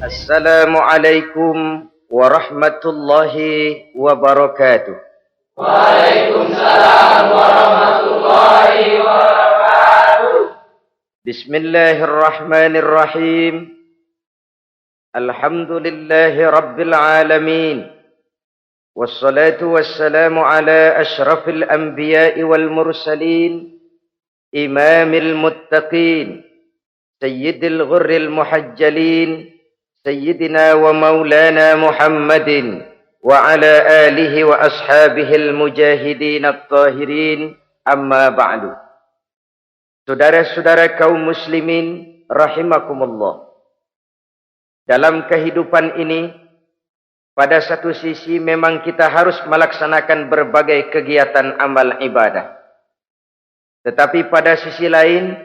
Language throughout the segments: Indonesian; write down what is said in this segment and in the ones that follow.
Assalamualaikum warahmatullahi wabarakatuh. Waalaikumsalam warahmatullahi wabarakatuh. Bismillahirrahmanirrahim. Alhamdulillahi rabbil alamin. Wassalatu wassalamu ala ashrafil anbiya'i wal mursalin, imamil muttaqin, sayyidil ghurril muhajjalin, sayyidina wa maulana Muhammadin wa ala alihi wa ashabihil mujahidin at-tahirin, amma ba'du. Saudara-saudara kaum muslimin rahimakumullah. Dalam kehidupan ini, pada satu sisi memang kita harus melaksanakan berbagai kegiatan amal ibadah. Tetapi pada sisi lain,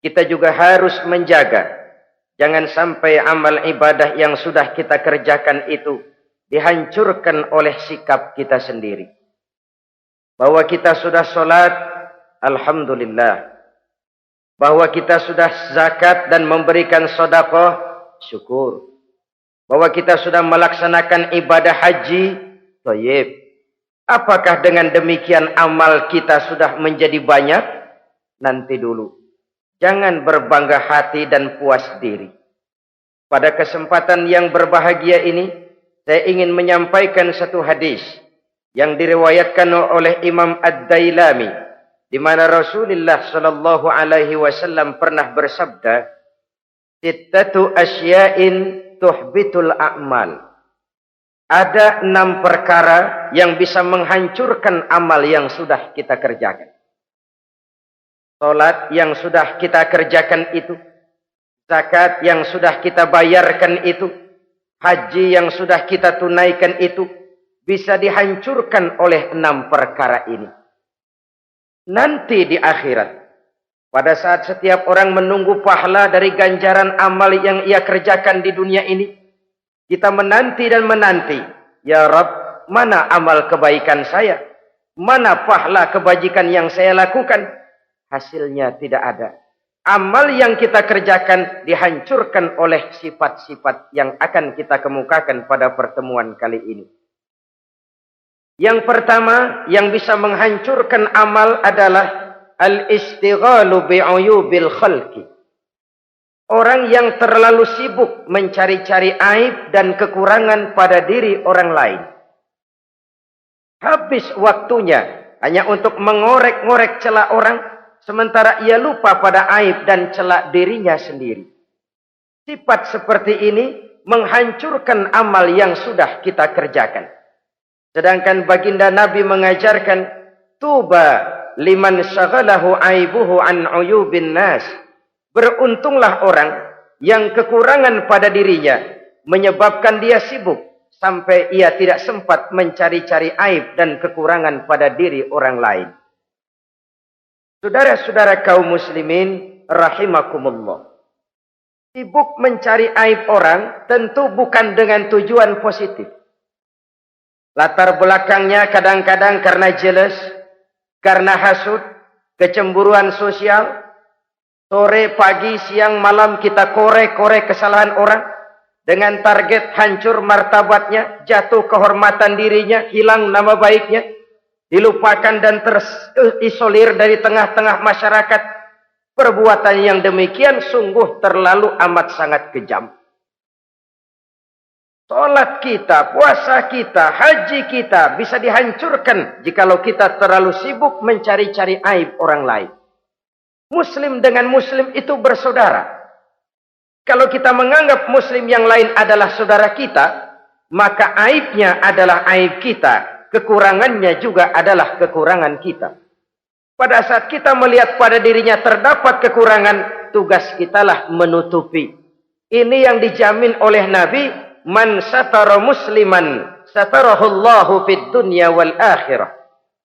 kita juga harus menjaga jangan sampai amal ibadah yang sudah kita kerjakan itu dihancurkan oleh sikap kita sendiri. Bahwa kita sudah sholat, alhamdulillah. Bahwa kita sudah zakat dan memberikan sedekah, syukur. Bahwa kita sudah melaksanakan ibadah haji, thayyib. Apakah dengan demikian amal kita sudah menjadi banyak? Nanti dulu. Jangan berbangga hati dan puas diri. Pada kesempatan yang berbahagia ini, saya ingin menyampaikan satu hadis yang diriwayatkan oleh Imam Ad-Dailami, di mana Rasulullah sallallahu alaihi wasallam pernah bersabda, "Sittatu asya'in tuhbitul a'mal." Ada 6 perkara yang bisa menghancurkan amal yang sudah kita kerjakan. Salat yang sudah kita kerjakan itu, zakat yang sudah kita bayarkan itu, haji yang sudah kita tunaikan itu, bisa dihancurkan oleh 6 perkara ini. Nanti di akhirat, pada saat setiap orang menunggu pahala dari ganjaran amal yang ia kerjakan di dunia ini, kita menanti dan menanti, ya Rabb, mana amal kebaikan saya? Mana pahala kebajikan yang saya lakukan? Hasilnya tidak ada. Amal yang kita kerjakan dihancurkan oleh sifat-sifat yang akan kita kemukakan pada pertemuan kali ini. Yang pertama yang bisa menghancurkan amal adalah al-istighalu bi'uyubil khalqi. Orang yang terlalu sibuk mencari-cari aib dan kekurangan pada diri orang lain. Habis waktunya hanya untuk mengorek-ngorek celah orang, sementara ia lupa pada aib dan celah dirinya sendiri. Sifat seperti ini menghancurkan amal yang sudah kita kerjakan. Sedangkan baginda Nabi mengajarkan, tuba liman syaghalahu aibuhu an uyubin nas. Beruntunglah orang yang kekurangan pada dirinya menyebabkan dia sibuk sampai ia tidak sempat mencari-cari aib dan kekurangan pada diri orang lain. Saudara-saudara kaum muslimin rahimakumullah. Sibuk mencari aib orang tentu bukan dengan tujuan positif. Latar belakangnya kadang-kadang karena jealous, karena hasud, kecemburuan sosial. Sore, pagi, siang, malam kita korek-korek kesalahan orang dengan target hancur martabatnya, jatuh kehormatan dirinya, hilang nama baiknya, dilupakan dan terisolir dari tengah-tengah masyarakat. Perbuatan yang demikian sungguh terlalu amat sangat kejam. Salat kita, puasa kita, haji kita bisa dihancurkan jikalau kita terlalu sibuk mencari-cari aib orang lain. Muslim dengan muslim itu bersaudara. Kalau kita menganggap muslim yang lain adalah saudara kita, maka aibnya adalah aib kita, kekurangannya juga adalah kekurangan kita. Pada saat kita melihat pada dirinya terdapat kekurangan, tugas kitalah menutupi. Ini yang dijamin oleh Nabi, man satara musliman satarahullahu fid dunya wal akhirah.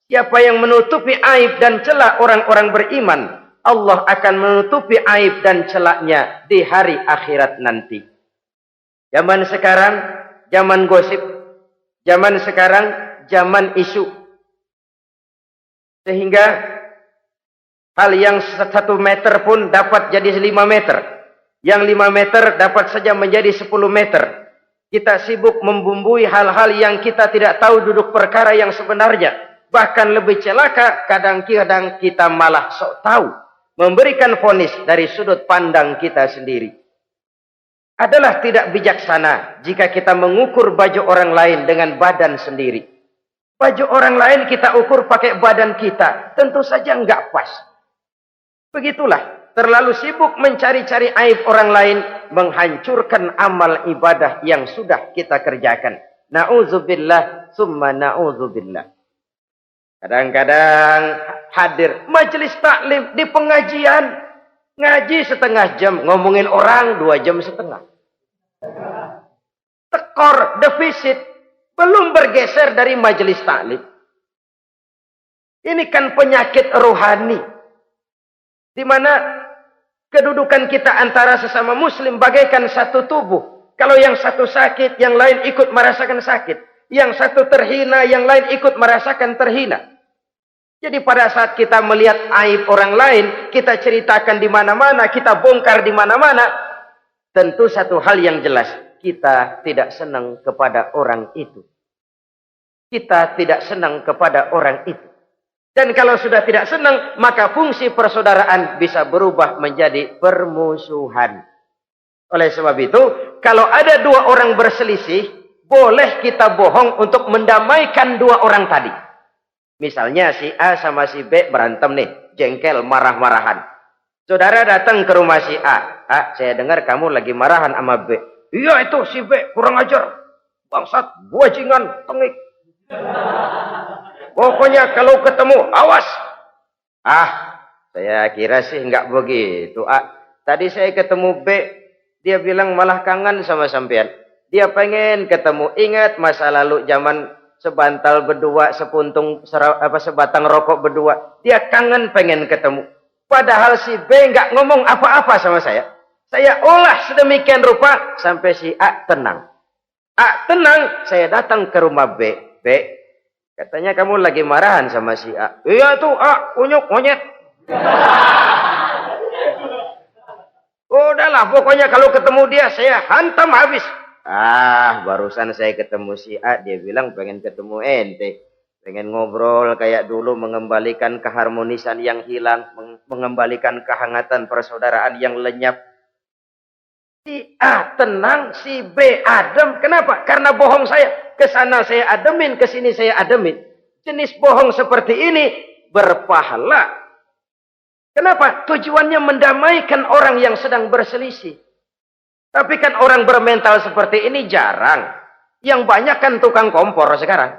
Siapa yang menutupi aib dan celah orang-orang beriman, Allah akan menutupi aib dan celaknya di hari akhirat nanti. Zaman sekarang, zaman gosip. Zaman sekarang, zaman isu. Sehingga hal yang 1 meter pun dapat jadi 5 meter. Yang 5 meter dapat saja menjadi 10 meter. Kita sibuk membumbui hal-hal yang kita tidak tahu duduk perkara yang sebenarnya. Bahkan lebih celaka, kadang-kadang kita malah sok tahu. Memberikan vonis dari sudut pandang kita sendiri. Adalah tidak bijaksana jika kita mengukur baju orang lain dengan badan sendiri. Baju orang lain kita ukur pakai badan kita. Tentu saja enggak pas. Begitulah. Terlalu sibuk mencari-cari aib orang lain. Menghancurkan amal ibadah yang sudah kita kerjakan. Na'udzubillah summa na'udzubillah. Kadang-kadang hadir majelis taklim di pengajian. Ngaji setengah jam. Ngomongin orang 2 jam setengah. Tekor, defisit. Belum bergeser dari majelis taklim. Ini kan penyakit rohani. Di mana kedudukan kita antara sesama muslim bagaikan satu tubuh. Kalau yang satu sakit, yang lain ikut merasakan sakit. Yang satu terhina, yang lain ikut merasakan terhina. Jadi pada saat kita melihat aib orang lain, kita ceritakan di mana-mana, kita bongkar di mana-mana, tentu satu hal yang jelas, kita tidak senang kepada orang itu. Kita tidak senang kepada orang itu. Dan kalau sudah tidak senang, maka fungsi persaudaraan bisa berubah menjadi permusuhan. Oleh sebab itu, kalau ada 2 orang berselisih, boleh kita bohong untuk mendamaikan 2 orang tadi. Misalnya si A sama si B berantem nih, jengkel, marah-marahan. Saudara datang ke rumah si A. A, saya dengar kamu lagi marahan sama B. Iya itu si B, kurang ajar. Bangsat, bajingan, tengik. Pokoknya kalau ketemu, awas. Saya kira sih enggak begitu. Tadi saya ketemu B, dia bilang malah kangen sama sampean. Dia pengen ketemu. Ingat masa lalu zaman sebantal berdua, sebatang rokok berdua. Dia kangen pengen ketemu. Padahal si B enggak ngomong apa-apa sama saya. Saya olah sedemikian rupa sampai si A tenang. A tenang, saya datang ke rumah B. B, katanya kamu lagi marahan sama si A. Iya tuh A, unyuk monyet. Udahlah, pokoknya kalau ketemu dia saya hantam habis. Barusan saya ketemu si A, dia bilang pengen ketemu ente. Pengen ngobrol kayak dulu, mengembalikan keharmonisan yang hilang, mengembalikan kehangatan persaudaraan yang lenyap. Si A tenang, si B adem. Kenapa? Karena bohong saya. Kesana saya ademin, kesini saya ademin. Jenis bohong seperti ini berpahala. Kenapa? Tujuannya mendamaikan orang yang sedang berselisih. Tapi kan orang bermental seperti ini jarang. Yang banyak kan tukang kompor sekarang.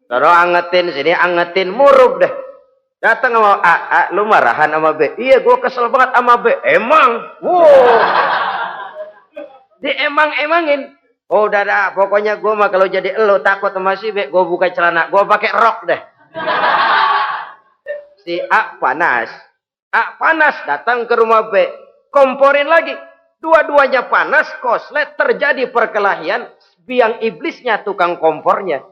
Taruh angetin, sini angetin, murub deh. Datang sama A, lu marahan sama B. Iya, gue kesel banget sama B. Emang? Wow. Diemang-emangin. Oh, udah, pokoknya gue mah kalau jadi elu takut sama si B, gue buka celana, gue pakai rok deh. Si A panas. A panas, datang ke rumah B. Komporin lagi. Dua-duanya panas, koslet, terjadi perkelahian. Biang iblisnya tukang kompornya.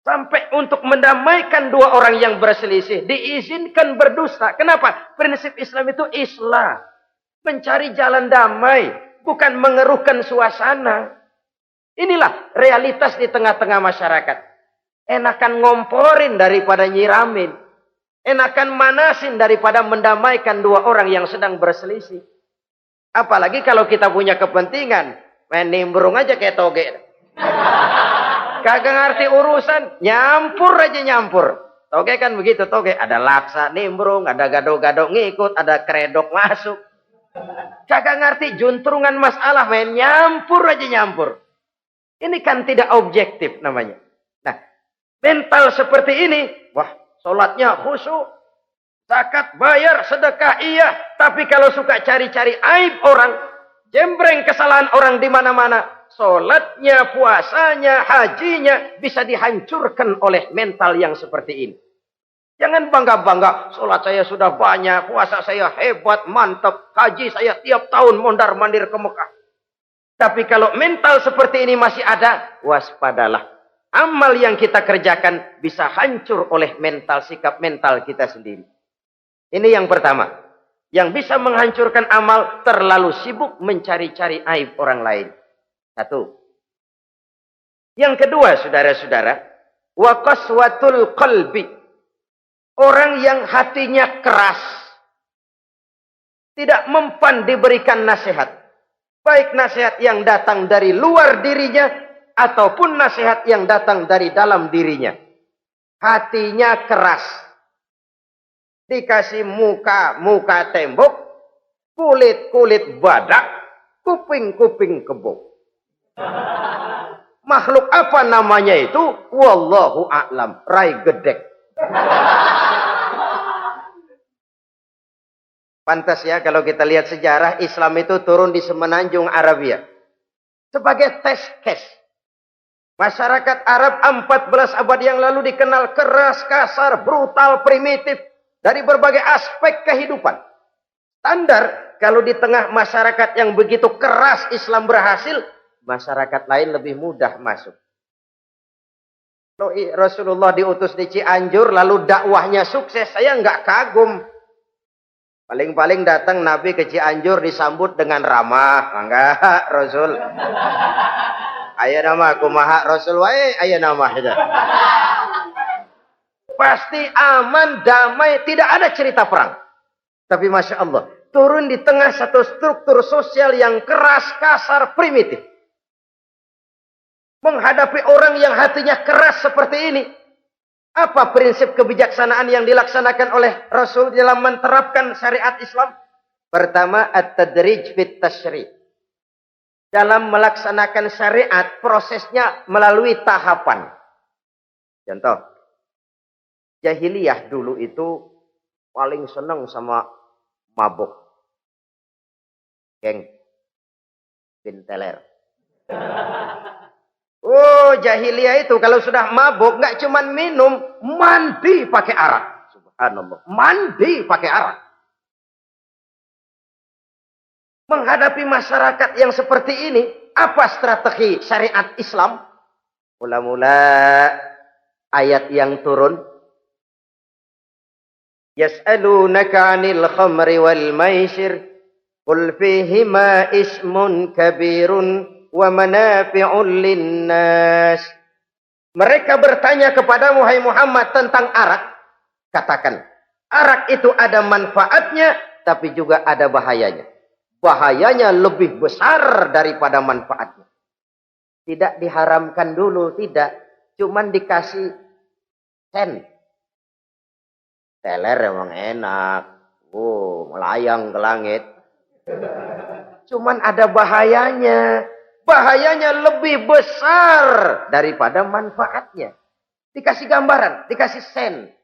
Sampai untuk mendamaikan 2 orang yang berselisih. Diizinkan berdusta. Kenapa? Prinsip Islam itu islah. Mencari jalan damai. Bukan mengeruhkan suasana. Inilah realitas di tengah-tengah masyarakat. Enakan ngomporin daripada nyiramin. Enakan manasin daripada mendamaikan 2 orang yang sedang berselisih. Apalagi kalau kita punya kepentingan. Main nimbrung aja kayak toge. Kagak ngerti urusan. Nyampur aja nyampur. Toge kan begitu toge. Ada laksa nimbrung. Ada gado-gado ngikut. Ada kredok masuk. Kagak ngerti juntrungan masalah, main nyampur aja nyampur. Ini kan tidak objektif namanya. Nah, mental seperti ini, wah, sholatnya khusyuk, zakat bayar, sedekah iya, tapi kalau suka cari-cari aib orang, jembreng kesalahan orang di mana-mana, sholatnya, puasanya, hajinya bisa dihancurkan oleh mental yang seperti ini. Jangan bangga-bangga, sholat saya sudah banyak, puasa saya hebat, mantap, haji saya tiap tahun mondar-mandir ke Mekah. Tapi kalau mental seperti ini masih ada, waspadalah. Amal yang kita kerjakan bisa hancur oleh mental, sikap mental kita sendiri. Ini yang pertama. Yang bisa menghancurkan amal terlalu sibuk mencari-cari aib orang lain. Satu. Yang kedua, saudara-saudara, wa qaswatul qalbi. Orang yang hatinya keras, tidak mempan diberikan nasihat. Baik nasihat yang datang dari luar dirinya, ataupun nasihat yang datang dari dalam dirinya. Hatinya keras. Dikasih muka tembok, kulit badak, kuping kebo. Makhluk apa namanya itu? Wallahu a'lam. Rai gedek. Pantas ya kalau kita lihat sejarah, Islam itu turun di semenanjung Arabia. Sebagai test case. Masyarakat Arab 14 abad yang lalu dikenal keras, kasar, brutal, primitif. Dari berbagai aspek kehidupan. Standar, kalau di tengah masyarakat yang begitu keras Islam berhasil, masyarakat lain lebih mudah masuk. Rasulullah diutus di Cianjur, lalu dakwahnya sukses, saya nggak kagum. Paling-paling datang Nabi ke Cianjur disambut dengan ramah. Enggak, Rasul. Ayo nama kumaha Rasul wae, ayo nama. Pasti aman, damai, tidak ada cerita perang. Tapi Masya Allah, turun di tengah satu struktur sosial yang keras, kasar, primitif. Menghadapi orang yang hatinya keras seperti ini. Apa prinsip kebijaksanaan yang dilaksanakan oleh Rasul dalam menerapkan syariat Islam? Pertama, at-tadrij fit tasyri'. Dalam melaksanakan syariat, prosesnya melalui tahapan. Contoh. Jahiliyah dulu itu paling senang sama mabuk. Geng. Binteler. Oh, jahiliyah itu kalau sudah mabuk nggak cuman minum, mandi pakai arak. Subhanallah. Mandi pakai arak. Menghadapi masyarakat yang seperti ini, apa strategi syariat Islam? Mula-mula ayat yang turun. Yas'alunaka 'anil khamri wal maisir qul fihima ismun kabirun wa manafi'un linnas. Mereka bertanya kepadamu hai Muhammad tentang arak. Katakan, arak itu ada manfaatnya tapi juga ada bahayanya. Bahayanya lebih besar daripada manfaatnya. Tidak diharamkan dulu, tidak. Cuman dikasih sen. Teler emang enak. Oh, melayang ke langit. Cuman ada bahayanya. Bahayanya lebih besar daripada manfaatnya. Dikasih gambaran, dikasih sen.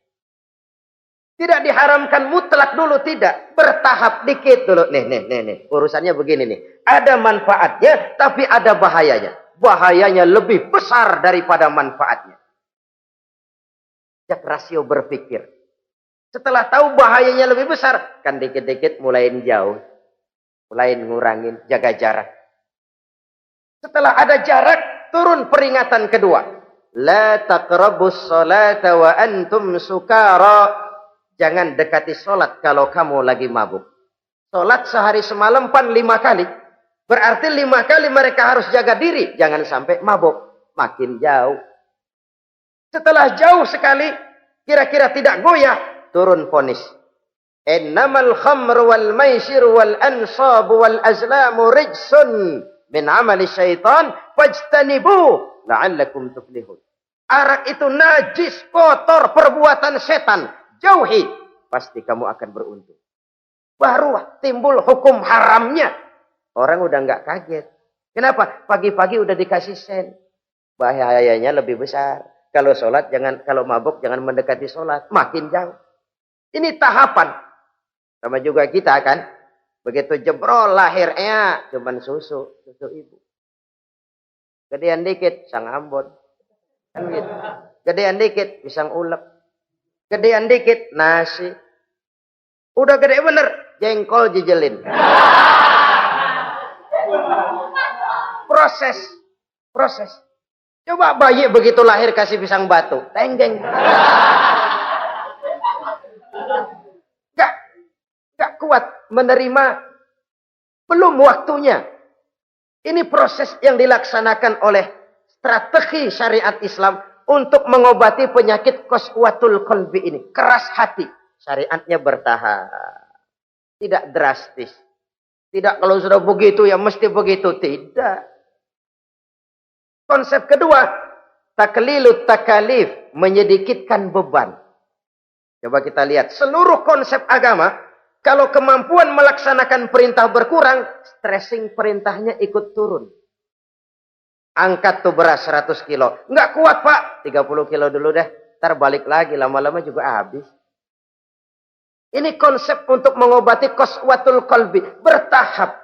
Tidak diharamkan mutlak dulu, tidak. Bertahap dikit dulu. Nih. Urusannya begini nih. Ada manfaatnya, tapi ada bahayanya. Bahayanya lebih besar daripada manfaatnya. Jak rasio berpikir. Setelah tahu bahayanya lebih besar, kan dikit-dikit mulain jauh. Mulain ngurangin, jaga jarak. Setelah ada jarak, turun peringatan kedua. La taqrabus salata wa antum sukara. Jangan dekati solat kalau kamu lagi mabuk. Solat sehari semalam 5 kali. Berarti 5 kali mereka harus jaga diri. Jangan sampai mabuk. Makin jauh. Setelah jauh sekali, kira-kira tidak goyah, turun vonis. Innamal khamru wal maisir wal ansab wal azlamu rijsun min amali syaitan fajtanibu la'allakum tuflihun. Arak itu najis, kotor, perbuatan setan. Jauhi, pasti kamu akan beruntung. Baru timbul hukum haramnya. Orang udah nggak kaget. Kenapa? Pagi-pagi udah dikasih sen. Bahayanya lebih besar. Kalau sholat jangan, kalau mabuk jangan mendekati sholat. Makin jauh. Ini tahapan. Sama juga kita kan. Begitu jebrol lahirnya cuman susu ibu. Gedean dikit sang ambon. Kan gitu. Gedean dikit pisang ulek. Gedean dikit nasi. Udah gede bener jengkol jejelin. Proses. Coba bayi begitu lahir kasih pisang batu, tenggeng. Gak kuat. menerima, belum waktunya. Ini proses yang dilaksanakan oleh strategi syariat Islam untuk mengobati penyakit qaswatul qalbi ini. Keras hati. Syariatnya bertahap. Tidak drastis. Tidak kalau sudah begitu ya mesti begitu. Tidak. Konsep kedua, taklilut takalif, menyedikitkan beban. Coba kita lihat, seluruh konsep agama, kalau kemampuan melaksanakan perintah berkurang, stressing perintahnya ikut turun. Angkat tuh beras 100 kilo. Nggak kuat pak, 30 kilo dulu deh. Ntar balik lagi, lama-lama juga habis. Ini konsep untuk mengobati qaswatul qalbi. Bertahap.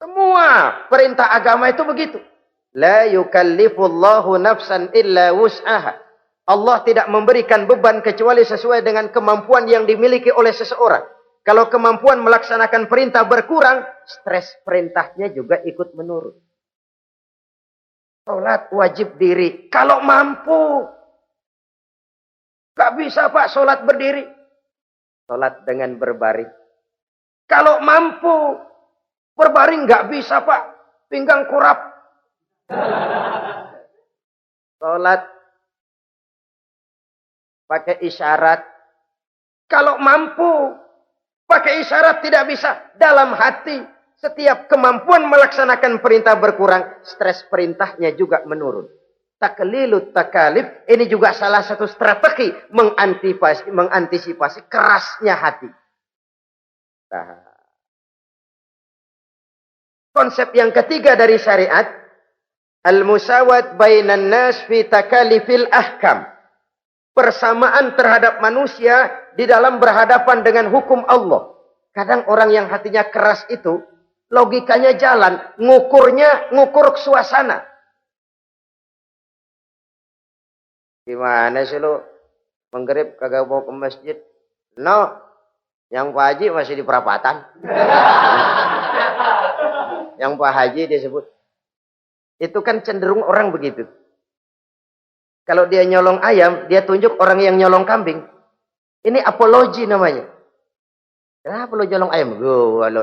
Semua perintah agama itu begitu. La yukallifullahu nafsan illa wus'aha. Allah tidak memberikan beban kecuali sesuai dengan kemampuan yang dimiliki oleh seseorang. Kalau kemampuan melaksanakan perintah berkurang, stres perintahnya juga ikut menurun. Salat wajib diri. Kalau mampu. Gak bisa pak salat berdiri. Salat dengan berbaring. Kalau mampu. Berbaring gak bisa pak. Pinggang kurap. Salat pakai isyarat. Kalau mampu pakai isyarat tidak bisa. Dalam hati setiap kemampuan melaksanakan perintah berkurang, stres perintahnya juga menurun. Taklilut takalif ini juga salah satu strategi mengantisipasi kerasnya hati. Nah. Konsep yang ketiga dari syariat, al-musawat bainan nas fi takalifil ahkam. Persamaan terhadap manusia di dalam berhadapan dengan hukum Allah. Kadang orang yang hatinya keras itu, logikanya jalan, ngukur suasana. Gimana sih lu? Menggerib kagak mau ke masjid? No, yang Pak Haji masih di perapatan. Yang Pak Haji disebut. Itu kan cenderung orang begitu. Kalau dia nyolong ayam, dia tunjuk orang yang nyolong kambing. Ini apologi namanya. Kenapa lo nyolong ayam?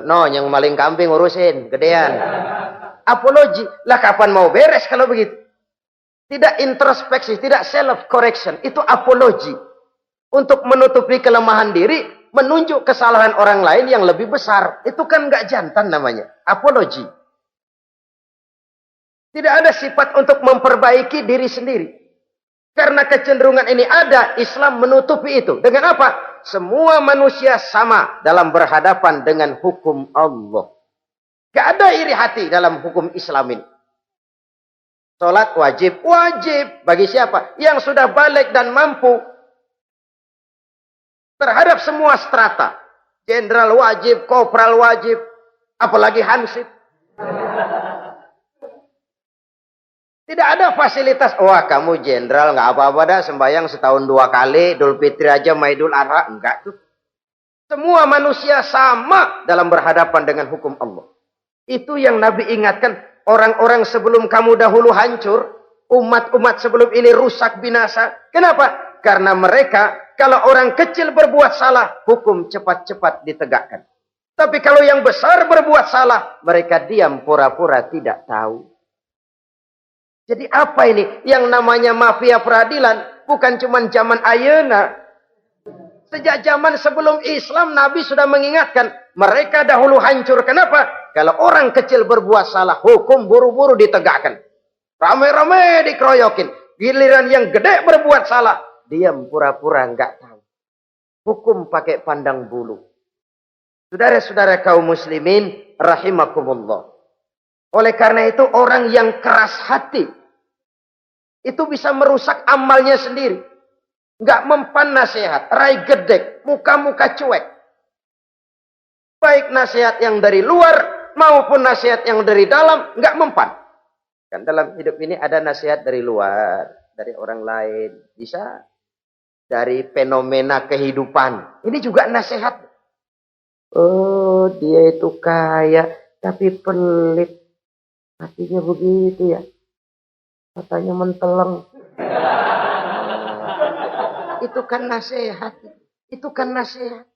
No, yang maling kambing urusin, gedean. Apologi. Lah kapan mau beres kalau begitu? Tidak introspeksi, tidak self correction. Itu apologi. Untuk menutupi kelemahan diri, menunjuk kesalahan orang lain yang lebih besar. Itu kan nggak jantan namanya. Apologi. Tidak ada sifat untuk memperbaiki diri sendiri. Karena kecenderungan ini ada, Islam menutupi itu. Dengan apa? Semua manusia sama dalam berhadapan dengan hukum Allah. Gak ada iri hati dalam hukum Islam ini. Salat wajib. Wajib. Bagi siapa? Yang sudah balik dan mampu. Terhadap semua strata. Jenderal wajib, kopral wajib. Apalagi hansip. Tidak ada fasilitas. Wah kamu jenderal nggak apa-apa dah sembahyang setahun 2 kali. Idul Fitri aja Maidul Adha. Enggak tuh. Semua manusia sama dalam berhadapan dengan hukum Allah. Itu yang Nabi ingatkan. Orang-orang sebelum kamu dahulu hancur. Umat-umat sebelum ini rusak binasa. Kenapa? Karena mereka kalau orang kecil berbuat salah. Hukum cepat-cepat ditegakkan. Tapi kalau yang besar berbuat salah. Mereka diam pura-pura tidak tahu. Jadi apa ini? Yang namanya mafia peradilan bukan cuma zaman ayeuna. Sejak zaman sebelum Islam Nabi sudah mengingatkan. Mereka dahulu hancur. Kenapa? Kalau orang kecil berbuat salah, hukum buru-buru ditegakkan. Rame-rame dikeroyokin. Giliran yang gede berbuat salah, diam pura-pura enggak tahu. Hukum pakai pandang bulu. Saudara-saudara kaum muslimin rahimakumullah. Oleh karena itu orang yang keras hati itu bisa merusak amalnya sendiri. Enggak mempan nasihat, rai gedek, muka-muka cuek. Baik nasihat yang dari luar maupun nasihat yang dari dalam enggak mempan. Kan dalam hidup ini ada nasihat dari luar, dari orang lain, bisa dari fenomena kehidupan. Ini juga nasihat. Oh, dia itu kaya tapi pelit. Hatinya begitu ya. Katanya menteleng. Itu kan nasihat. Itu kan nasihat.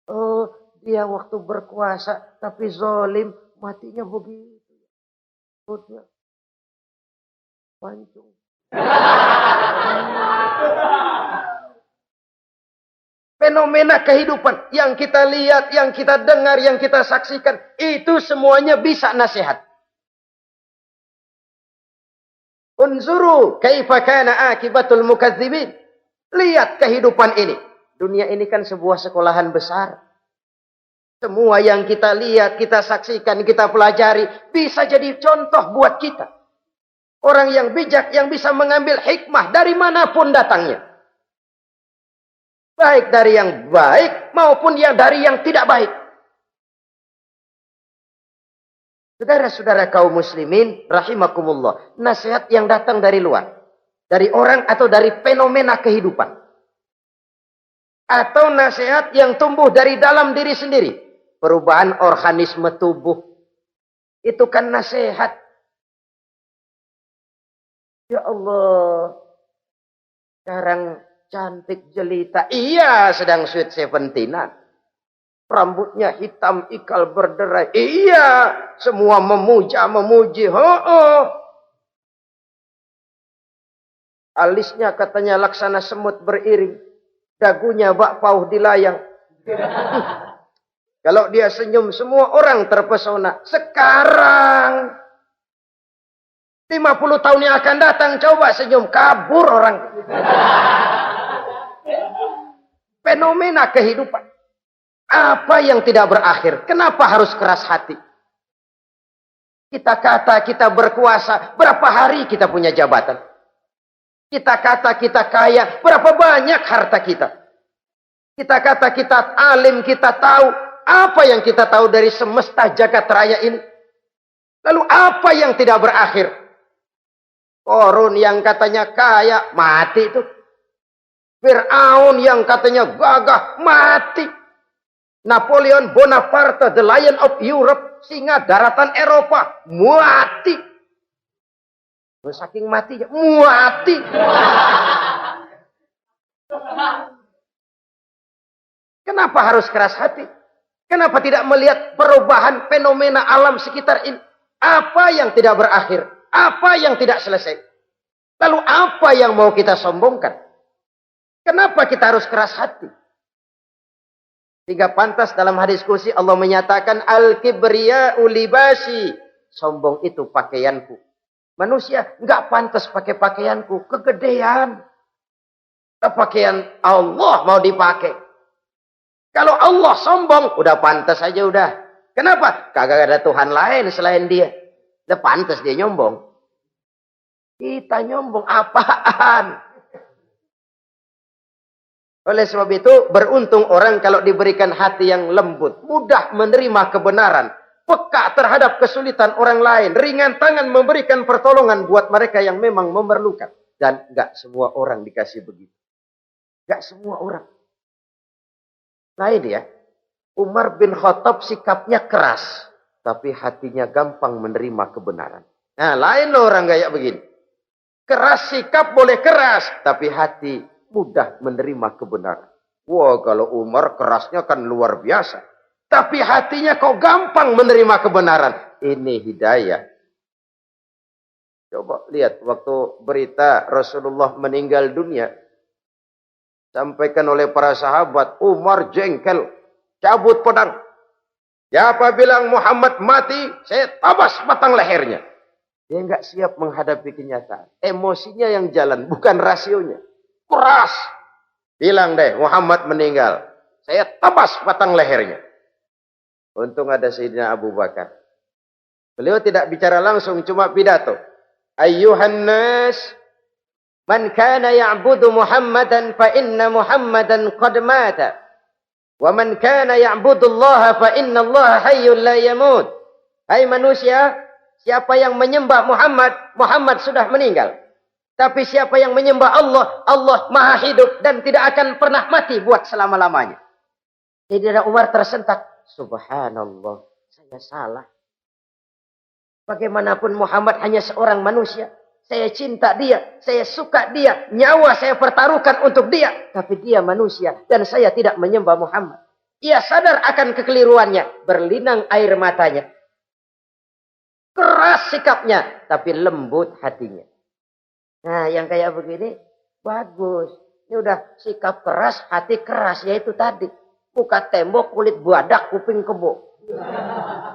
Oh, dia waktu berkuasa tapi zalim, matinya begitu. Perutnya pancung. Fenomena kehidupan yang kita lihat, yang kita dengar, yang kita saksikan, itu semuanya bisa nasihat. Unzuru kaifa kana akibatul mukadzibin. Lihat kehidupan ini. Dunia ini kan sebuah sekolahan besar. Semua yang kita lihat, kita saksikan, kita pelajari, bisa jadi contoh buat kita. Orang yang bijak, yang bisa mengambil hikmah dari manapun datangnya. Baik dari yang baik maupun dari yang tidak baik. Saudara-saudara kaum muslimin, rahimakumullah. Nasihat yang datang dari luar. Dari orang atau dari fenomena kehidupan. Atau nasihat yang tumbuh dari dalam diri sendiri. Perubahan organisme tubuh. Itu kan nasihat. Ya Allah. Sekarang cantik jelita. Iya, sedang sweet 17-an. Rambutnya hitam, ikal berderai. Iya, semua memuji. Alisnya katanya laksana semut beriring. Dagunya bak pauh dilayang. Kalau dia senyum, semua orang terpesona. Sekarang 50 tahun yang akan datang, coba senyum, kabur orang. Fenomena kehidupan. Apa yang tidak berakhir? Kenapa harus keras hati? Kita kata kita berkuasa, berapa hari kita punya jabatan? Kita kata kita kaya, berapa banyak harta kita? Kita kata kita alim, kita tahu. Apa yang kita tahu dari semesta jagat raya ini? Lalu apa yang tidak berakhir? Korun yang katanya kaya, mati itu. Fir'aun yang katanya gagah, mati. Napoleon Bonaparte, the Lion of Europe, singa daratan Eropa, mati. Saking matinya, mati. Kenapa harus keras hati? Kenapa tidak melihat perubahan fenomena alam sekitar ini? Apa yang tidak berakhir? Apa yang tidak selesai? Lalu apa yang mau kita sombongkan? Kenapa kita harus keras hati? Sehingga pantas dalam hadis kursi Allah menyatakan al-kibriya'u libasi. Sombong itu pakaianku. Manusia enggak pantas pakai pakaianku. Kegedean. Pakaian Allah mau dipakai. Kalau Allah sombong, udah pantas aja udah. Kenapa? Kagak ada Tuhan lain selain dia. Udah pantas dia nyombong. Kita nyombong apaan? Oleh sebab itu, beruntung orang kalau diberikan hati yang lembut, mudah menerima kebenaran, peka terhadap kesulitan orang lain, ringan tangan memberikan pertolongan buat mereka yang memang memerlukan. Dan enggak semua orang dikasih begitu. Enggak semua orang. Lain ya, Umar bin Khattab sikapnya keras, tapi hatinya gampang menerima kebenaran. Nah, lain loh orang kayak begini. Keras sikap boleh keras, tapi hati mudah menerima kebenaran. Wah, kalau Umar kerasnya kan luar biasa. Tapi hatinya kok gampang menerima kebenaran. Ini hidayah. Coba lihat waktu berita Rasulullah meninggal dunia. Sampaikan oleh para sahabat, Umar jengkel. Cabut pedang. Siapa bilang Muhammad mati, saya tabas batang lehernya. Dia enggak siap menghadapi kenyataan. Emosinya yang jalan, bukan rasionya. Keras. Bilang deh, Muhammad meninggal. Saya tabas batang lehernya. Untung ada Sayyidina Abu Bakar. Beliau tidak bicara langsung, cuma pidato. Ayyuhan nas, man kana ya'budu Muhammadan fa inna Muhammadan qad mata. Wa man kana ya'budu Allah fa inna Allah hayyun la yamut. Hai manusia, siapa yang menyembah Muhammad, Muhammad sudah meninggal. Tapi siapa yang menyembah Allah, Allah maha hidup dan tidak akan pernah mati buat selama-lamanya. Sayyidina Umar tersentak. Subhanallah, saya salah. Bagaimanapun Muhammad hanya seorang manusia. Saya cinta dia, saya suka dia, nyawa saya pertaruhkan untuk dia. Tapi dia manusia dan saya tidak menyembah Muhammad. Ia sadar akan kekeliruannya, berlinang air matanya. Keras sikapnya, tapi lembut hatinya. Nah, yang kayak begini, bagus. Ini udah sikap keras, hati keras, yaitu tadi. Buka tembok, kulit badak, kuping kebo.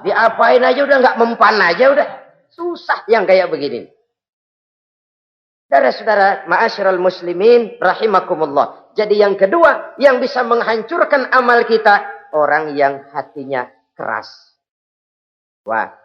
Diapain aja udah nggak mempan aja udah. Susah yang kayak begini. Saudara-saudara, ma'asyiral muslimin rahimakumullah. Jadi yang kedua yang bisa menghancurkan amal kita, orang yang hatinya keras. Wah,